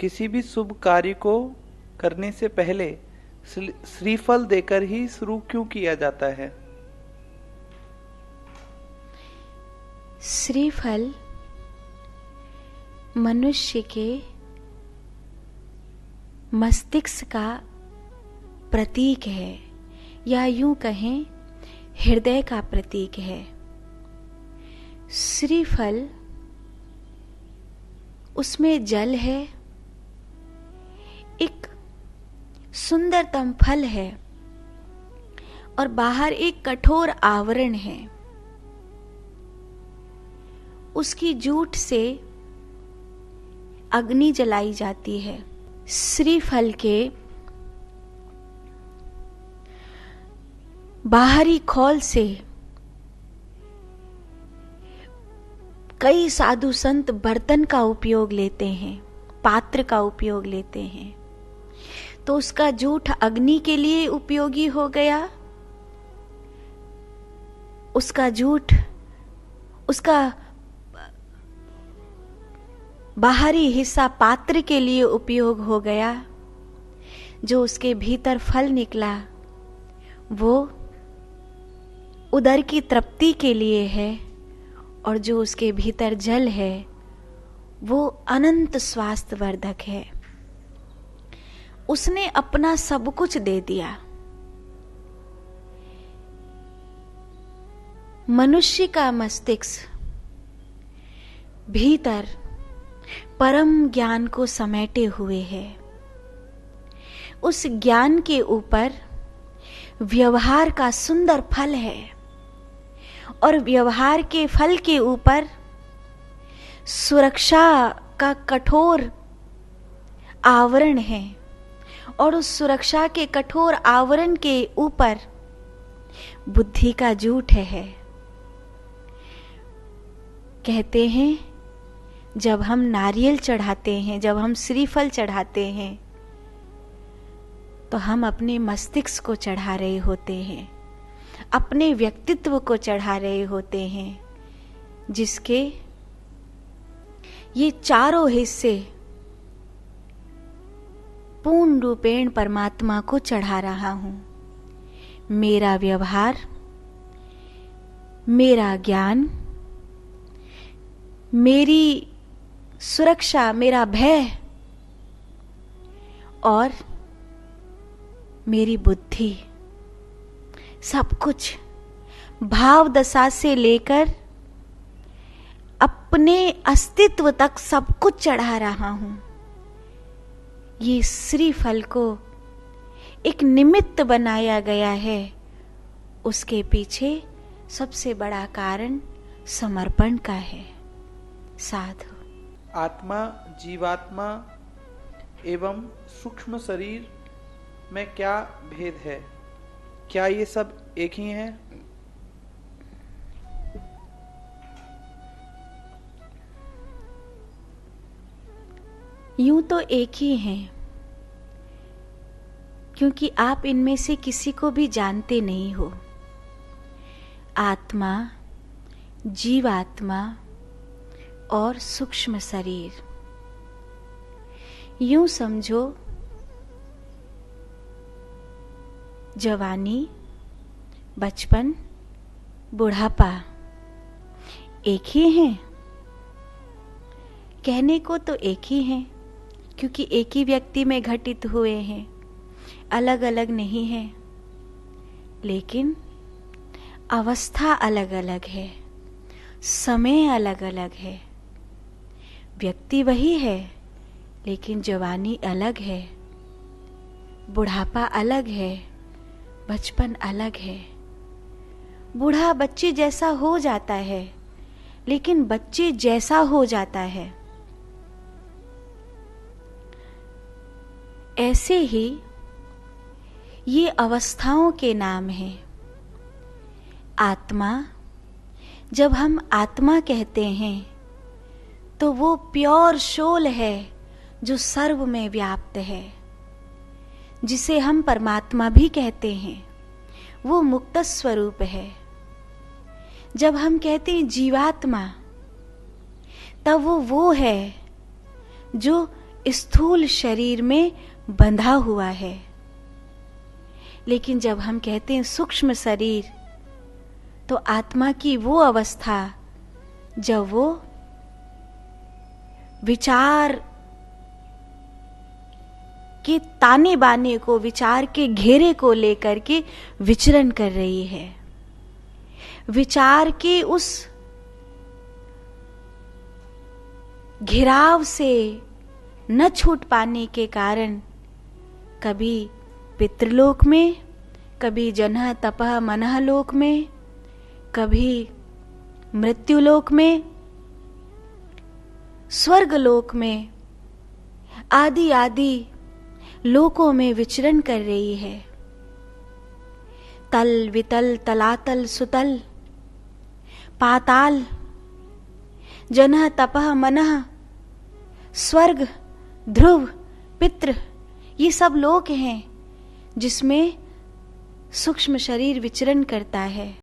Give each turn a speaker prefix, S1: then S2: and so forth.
S1: किसी भी शुभ कार्य को करने से पहले श्रीफल देकर ही शुरू क्यों किया जाता है?
S2: श्रीफल मनुष्य के मस्तिष्क का प्रतीक है, या यूं कहें हृदय का प्रतीक है। श्रीफल, उसमें जल है, एक सुंदरतम फल है और बाहर एक कठोर आवरण है। उसकी जूठ से अग्नि जलाई जाती है। श्रीफल के बाहरी खोल से कई साधु संत बर्तन का उपयोग लेते हैं, पात्र का उपयोग लेते हैं, तो उसका जूठ अग्नि के लिए उपयोगी हो गया। उसका जूठ, उसका बाहरी हिस्सा पात्र के लिए उपयोग हो गया। जो उसके भीतर फल निकला वो उदर की तृप्ति के लिए है, और जो उसके भीतर जल है वो अनंत स्वास्थ्य वर्धक है। उसने अपना सब कुछ दे दिया। मनुष्य का मस्तिष्क भीतर परम ज्ञान को समेटे हुए है। उस ज्ञान के ऊपर व्यवहार का सुंदर फल है, और व्यवहार के फल के ऊपर सुरक्षा का कठोर आवरण है, और उस सुरक्षा के कठोर आवरण के ऊपर बुद्धि का जूठ है। कहते हैं जब हम नारियल चढ़ाते हैं, जब हम श्रीफल चढ़ाते हैं, तो हम अपने मस्तिष्क को चढ़ा रहे होते हैं, अपने व्यक्तित्व को चढ़ा रहे होते हैं, जिसके ये चारों हिस्से पूर्ण रूपेण परमात्मा को चढ़ा रहा हूं। मेरा व्यवहार, मेरा ज्ञान, मेरी सुरक्षा, मेरा भय और मेरी बुद्धि, सब कुछ भाव दशा से लेकर अपने अस्तित्व तक सब कुछ चढ़ा रहा हूं। ये श्रीफल को एक निमित्त बनाया गया है। उसके पीछे सबसे बड़ा कारण समर्पण का है। साधु।
S1: आत्मा, जीवात्मा एवं सूक्ष्म शरीर में क्या भेद है? क्या ये सब एक ही हैं?
S2: यूं तो एक ही हैं, क्योंकि आप इनमें से किसी को भी जानते नहीं हो। आत्मा, जीवात्मा और सूक्ष्म शरीर, यूं समझो जवानी, बचपन, बुढ़ापा एक ही हैं। कहने को तो एक ही हैं, क्योंकि एक ही व्यक्ति में घटित हुए हैं, अलग अलग नहीं है। लेकिन अवस्था अलग अलग है, समय अलग अलग है। व्यक्ति वही है, लेकिन जवानी अलग है, बुढ़ापा अलग है, बचपन अलग है। बूढ़ा बच्चे जैसा हो जाता है, लेकिन बच्चे जैसा हो जाता है। ऐसे ही ये अवस्थाओं के नाम हैं। आत्मा, जब हम आत्मा कहते हैं तो वो प्योर सोल है जो सर्व में व्याप्त है, जिसे हम परमात्मा भी कहते हैं। वो मुक्त स्वरूप है। जब हम कहते हैं जीवात्मा, तब वो है जो स्थूल शरीर में बंधा हुआ है। लेकिन जब हम कहते हैं सूक्ष्म शरीर, तो आत्मा की वो अवस्था जब वो विचार के ताने बाने को, विचार के घेरे को लेकर के विचरण कर रही है। विचार के उस घेराव से न छूट पाने के कारण कभी पितृलोक में, कभी जनः तपः मनः लोक में, कभी मृत्युलोक में, स्वर्गलोक में, आदि आदि लोकों में विचरण कर रही है। तल वितल तलातल सुतल पाताल, जनः तपः मनः, स्वर्ग, ध्रुव, पितृ, ये सब लोक हैं जिसमें सूक्ष्म शरीर विचरण करता है।